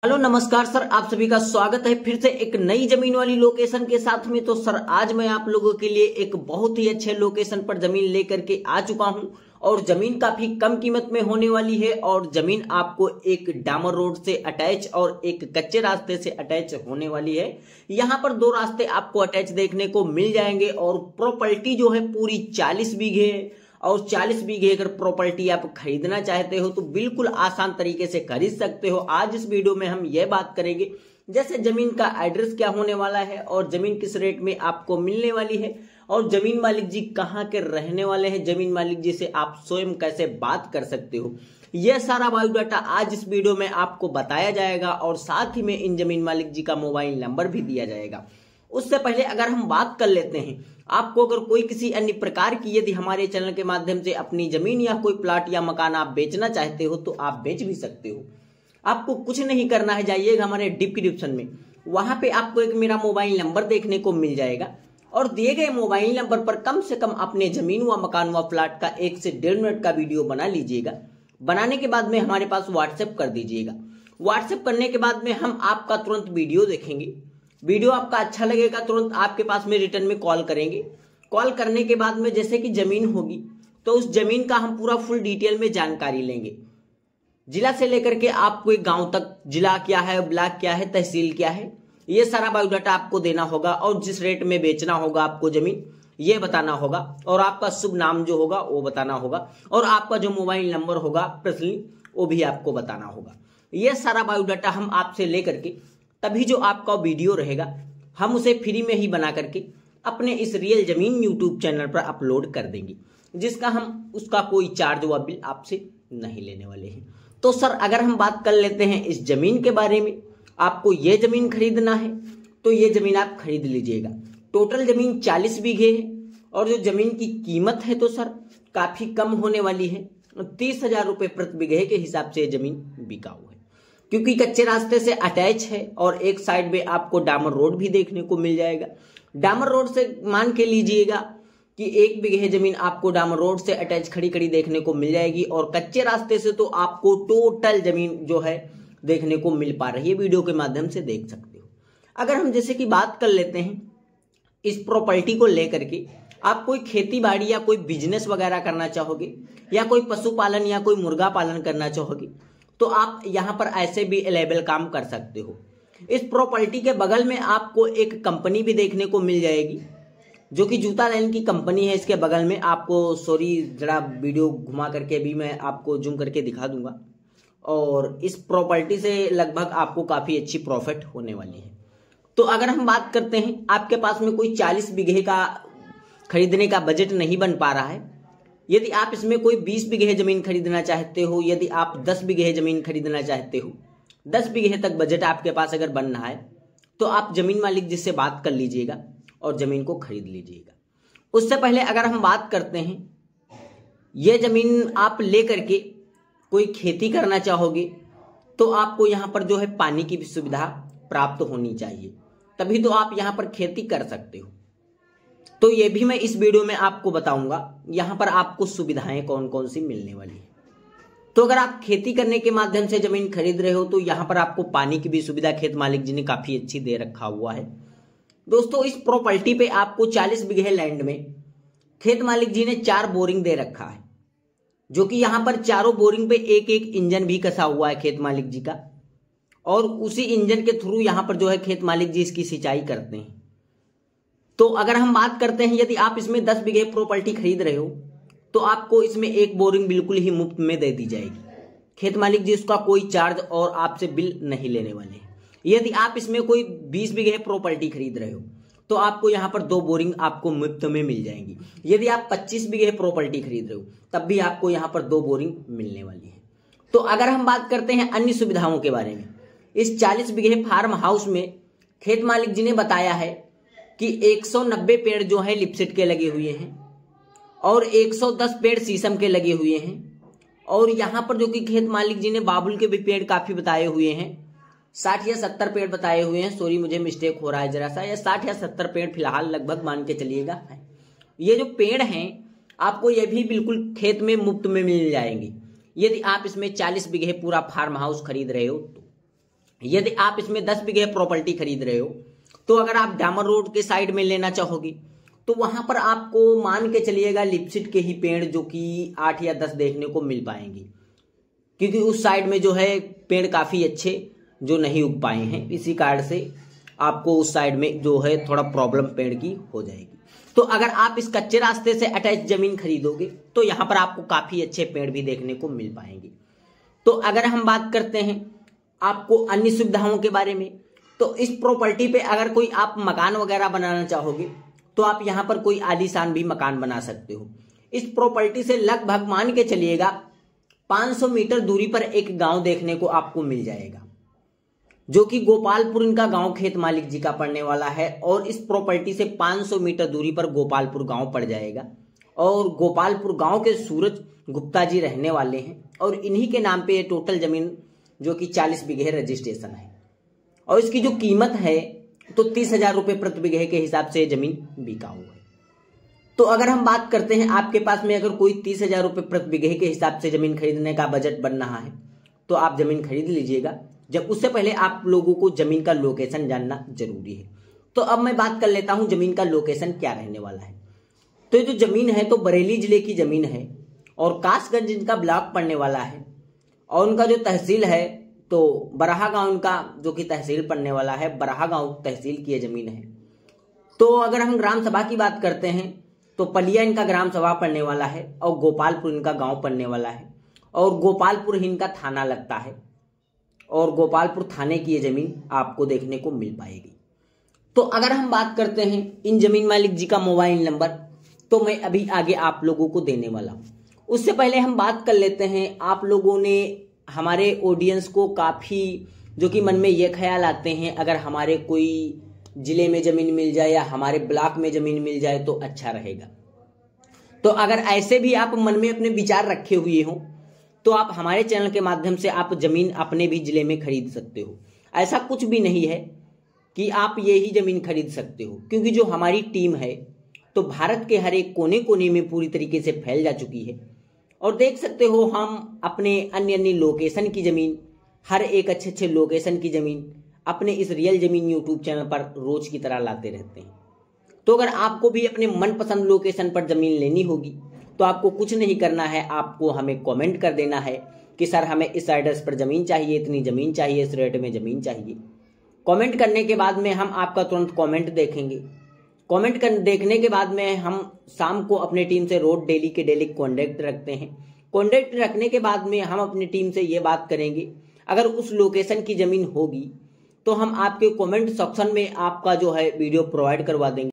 Hello नमस्कार sir, आप सभी का स्वागत है फिर से एक नई जमीन वाली लोकेशन के साथ में। तो सर आज मैं आप लोगों के लिए एक बहुत ही अच्छे लोकेशन पर जमीन लेकर के आ चुका हूं और जमीन काफी कम कीमत में होने वाली है और जमीन आपको एक डामर रोड से अटैच और एक कच्चे रास्ते से अटैच होने वाली है। यहां पर दो रास्ते आपको अटैच देखने को मिल जाएंगे और प्रॉपर्टी जो है पूरी 40 बीघे है और 40 बीघे अगर प्रॉपर्टी आप खरीदना चाहते हो तो बिल्कुल आसान तरीके से खरीद सकते हो। आज इस वीडियो में हम यह बात करेंगे जैसे जमीन का एड्रेस क्या होने वाला है और जमीन किस रेट में आपको मिलने वाली है और जमीन मालिक जी कहाँ के रहने वाले हैं, जमीन मालिक जी से आप स्वयं कैसे बात कर सकते हो, यह सारा बायोडाटा आज इस वीडियो में आपको बताया जाएगा और साथ ही में इन जमीन मालिक जी का मोबाइल नंबर भी दिया जाएगा। उससे पहले अगर हम बात कर लेते हैं, आपको अगर कोई किसी अन्य प्रकार की यदि हमारे चैनल के माध्यम से अपनी जमीन या कोई प्लाट या मकान आप बेचना चाहते हो तो आप बेच भी सकते हो। आपको कुछ नहीं करना है, जाइएगा हमारे डिस्क्रिप्शन में, वहां पे आपको एक मेरा मोबाइल नंबर देखने को मिल जाएगा और दिए गए मोबाइल नंबर पर कम से कम अपने जमीन व मकान व प्लाट का 1 से 1.5 मिनट का वीडियो बना लीजिएगा। बनाने के बाद में हमारे पास व्हाट्सएप कर दीजिएगा। व्हाट्सएप करने के बाद में हम आपका तुरंत वीडियो देखेंगे। वीडियो आपका अच्छा लगेगा तुरंत आपके पास में रिटर्न में कॉल करेंगे। कॉल करने के बाद में जैसे कि जमीन होगी तो उस जमीन का हम पूरा फुल डिटेल में जानकारी लेंगे, जिला से लेकर के आपको एक गांव तक, जिला क्या है, ब्लॉक क्या है, तहसील क्या है, ये सारा बायोडाटा आपको देना होगा और जिस रेट में बेचना होगा आपको जमीन ये बताना होगा और आपका शुभ नाम जो होगा वो बताना होगा और आपका जो मोबाइल नंबर होगा पर्सनली वो भी आपको बताना होगा। ये सारा बायोडाटा हम आपसे लेकर के तभी जो आपका वीडियो रहेगा हम उसे फ्री में ही बना करके अपने इस रियल जमीन यूट्यूब चैनल पर अपलोड कर देंगे, जिसका हम उसका कोई चार्ज व बिल आपसे नहीं लेने वाले हैं। तो सर अगर हम बात कर लेते हैं इस जमीन के बारे में, आपको ये जमीन खरीदना है तो ये जमीन आप खरीद लीजिएगा। टोटल जमीन 40 बीघे है और जो जमीन की कीमत है तो सर काफी कम होने वाली है। 30,000 रुपये प्रति बीघे के हिसाब से जमीन बिकाऊ है, क्योंकि कच्चे रास्ते से अटैच है और एक साइड में आपको डामर रोड भी देखने को मिल जाएगा। डामर रोड से मान के लीजिएगा कि 1 बीघे जमीन आपको डामर रोड से अटैच खड़ी खड़ी देखने को मिल जाएगी और कच्चे रास्ते से तो आपको टोटल जमीन जो है देखने को मिल पा रही है, वीडियो के माध्यम से देख सकते हो। अगर हम जैसे कि बात कर लेते हैं इस प्रॉपर्टी को लेकर के, आप कोई खेती बाड़ी या कोई बिजनेस वगैरह करना चाहोगे या कोई पशुपालन या कोई मुर्गा पालन करना चाहोगे तो आप यहां पर ऐसे भी अवेलेबल काम कर सकते हो। इस प्रॉपर्टी के बगल में आपको एक कंपनी भी देखने को मिल जाएगी जो कि जूता लाइन की कंपनी है। इसके बगल में आपको, सॉरी जरा वीडियो घुमा करके भी मैं आपको जूम करके दिखा दूंगा और इस प्रॉपर्टी से लगभग आपको काफी अच्छी प्रॉफिट होने वाली है। तो अगर हम बात करते हैं, आपके पास में कोई 40 बीघे का खरीदने का बजट नहीं बन पा रहा है, यदि आप इसमें कोई 20 बीघे जमीन खरीदना चाहते हो, यदि आप 10 बीघे जमीन खरीदना चाहते हो, 10 बीघे तक बजट आपके पास अगर बन रहा है तो आप जमीन मालिक जिससे बात कर लीजिएगा और जमीन को खरीद लीजिएगा। उससे पहले अगर हम बात करते हैं, यह जमीन आप ले करके कोई खेती करना चाहोगे तो आपको यहां पर जो है पानी की भी सुविधा प्राप्त होनी चाहिए, तभी तो आप यहां पर खेती कर सकते हो। तो ये भी मैं इस वीडियो में आपको बताऊंगा यहां पर आपको सुविधाएं कौन कौन सी मिलने वाली है। तो अगर आप खेती करने के माध्यम से जमीन खरीद रहे हो तो यहां पर आपको पानी की भी सुविधा खेत मालिक जी ने काफी अच्छी दे रखा हुआ है। दोस्तों इस प्रॉपर्टी पे आपको 40 बीघे लैंड में खेत मालिक जी ने 4 बोरिंग दे रखा है, जो कि यहां पर चारों बोरिंग पे एक एक इंजन भी कसा हुआ है खेत मालिक जी का और उसी इंजन के थ्रू यहां पर जो है खेत मालिक जी इसकी सिंचाई करते हैं। तो अगर हम बात करते हैं, यदि आप इसमें 10 बीघे प्रॉपर्टी खरीद रहे हो तो आपको इसमें एक बोरिंग बिल्कुल ही मुफ्त में दे दी जाएगी। खेत मालिक जी उसका कोई चार्ज और आपसे बिल नहीं लेने वाले हैं। यदि आप इसमें कोई 20 बीघे प्रॉपर्टी खरीद रहे हो तो आपको यहाँ पर 2 बोरिंग आपको मुफ्त में मिल जाएंगी। यदि आप 25 बीघे प्रॉपर्टी खरीद रहे हो तब भी आपको यहाँ पर 2 बोरिंग मिलने वाली है। तो अगर हम बात करते हैं अन्य सुविधाओं के बारे में, इस 40 बीघे फार्म हाउस में खेत मालिक जी ने बताया है कि 190 पेड़ जो है लिपसेट के लगे हुए हैं और 110 पेड़ शीशम के लगे हुए हैं और यहाँ पर जो कि खेत मालिक जी ने बाबुल के भी पेड़ काफी बताए हुए हैं, 60 या 70 पेड़ बताए हुए हैं। सॉरी मुझे मिस्टेक हो रहा है जरा सा, या 60 या 70 पेड़ फिलहाल लगभग मान के चलिएगा। ये जो पेड़ हैं आपको ये भी बिल्कुल खेत में मुफ्त में मिल जाएंगे यदि आप इसमें 40 बीघे पूरा फार्म हाउस खरीद रहे हो तो। यदि आप इसमें 10 बीघे प्रॉपर्टी खरीद रहे हो, तो अगर आप डामर रोड के साइड में लेना चाहोगे तो वहां पर आपको मान के चलिएगा लिपसिट के ही पेड़ जो कि 8 या 10 देखने को मिल पाएंगे, क्योंकि उस साइड में जो है पेड़ काफी अच्छे जो नहीं उग पाए हैं, इसी कारण से आपको उस साइड में जो है थोड़ा प्रॉब्लम पेड़ की हो जाएगी। तो अगर आप इस कच्चे रास्ते से अटैच जमीन खरीदोगे तो यहाँ पर आपको काफी अच्छे पेड़ भी देखने को मिल पाएंगे। तो अगर हम बात करते हैं आपको अन्य सुविधाओं के बारे में, तो इस प्रॉपर्टी पे अगर कोई आप मकान वगैरह बनाना चाहोगे तो आप यहाँ पर कोई आलीशान भी मकान बना सकते हो। इस प्रॉपर्टी से लगभग मान के चलिएगा 500 मीटर दूरी पर एक गांव देखने को आपको मिल जाएगा, जो कि गोपालपुर इनका गांव खेत मालिक जी का पड़ने वाला है। और इस प्रॉपर्टी से 500 मीटर दूरी पर गोपालपुर गांव पड़ जाएगा और गोपालपुर गांव के सूरज गुप्ता जी रहने वाले हैं और इन्हीं के नाम पे ये टोटल जमीन जो कि 40 बीघे रजिस्ट्रेशन है और इसकी जो कीमत है तो 30,000 रुपये प्रति बीघे के हिसाब से जमीन बिका हुआ है। तो अगर हम बात करते हैं आपके पास में अगर कोई 30,000 रुपये प्रति बीघे के हिसाब से जमीन खरीदने का बजट बन रहा है तो आप जमीन खरीद लीजिएगा। जब उससे पहले आप लोगों को जमीन का लोकेशन जानना जरूरी है। तो अब मैं बात कर लेता हूं जमीन का लोकेशन क्या रहने वाला है। तो ये जो जमीन है तो बरेली जिले की जमीन है और कासगंज इनका ब्लॉक पड़ने वाला है और उनका जो तहसील है तो बराहा गांव इनका जो कि तहसील पड़ने वाला है, बराहा गांव तहसील की ये जमीन है। तो अगर हम ग्राम सभा की बात करते हैं तो पलिया इनका ग्राम सभा पड़ने वाला है और गोपालपुर इनका गांव पड़ने वाला है और गोपालपुर ही इनका थाना लगता है और गोपालपुर थाने की ये जमीन आपको देखने को मिल पाएगी। तो अगर हम बात करते हैं इन जमीन मालिक जी का मोबाइल नंबर तो मैं अभी आगे आप लोगों को देने वाला हूं। उससे पहले हम बात कर लेते हैं, आप लोगों ने हमारे ऑडियंस को काफी जो कि मन में ये ख्याल आते हैं अगर हमारे कोई जिले में जमीन मिल जाए या हमारे ब्लॉक में जमीन मिल जाए तो अच्छा रहेगा। तो अगर ऐसे भी आप मन में अपने विचार रखे हुए हो तो आप हमारे चैनल के माध्यम से आप जमीन अपने भी जिले में खरीद सकते हो। ऐसा कुछ भी नहीं है कि आप ये ही जमीन खरीद सकते हो, क्योंकि जो हमारी टीम है तो भारत के हर एक कोने कोने में पूरी तरीके से फैल जा चुकी है और देख सकते हो हम अपने अन्य अन्य लोकेशन की जमीन, हर एक अच्छे अच्छे लोकेशन की जमीन अपने इस रियल जमीन यूट्यूब चैनल पर रोज की तरह लाते रहते हैं। तो अगर आपको भी अपने मनपसंद लोकेशन पर जमीन लेनी होगी तो आपको कुछ नहीं करना है, आपको हमें कमेंट कर देना है कि सर हमें इस एड्रेस पर जमीन चाहिए, इतनी जमीन चाहिए, इस रेट में जमीन चाहिए। कमेंट करने के बाद में हम आपका तुरंत कमेंट देखेंगे। कमेंट देखने के बाद में हम शाम को अपने टीम से रोज डेली के डेली कॉन्टेक्ट रखते हैं। कॉन्टेक्ट रखने के बाद में हम अपनी टीम से ये बात करेंगे अगर उस लोकेशन की जमीन होगी तो हम आपके कमेंट सेक्शन में आपका जो है वीडियो प्रोवाइड करवा देंगे।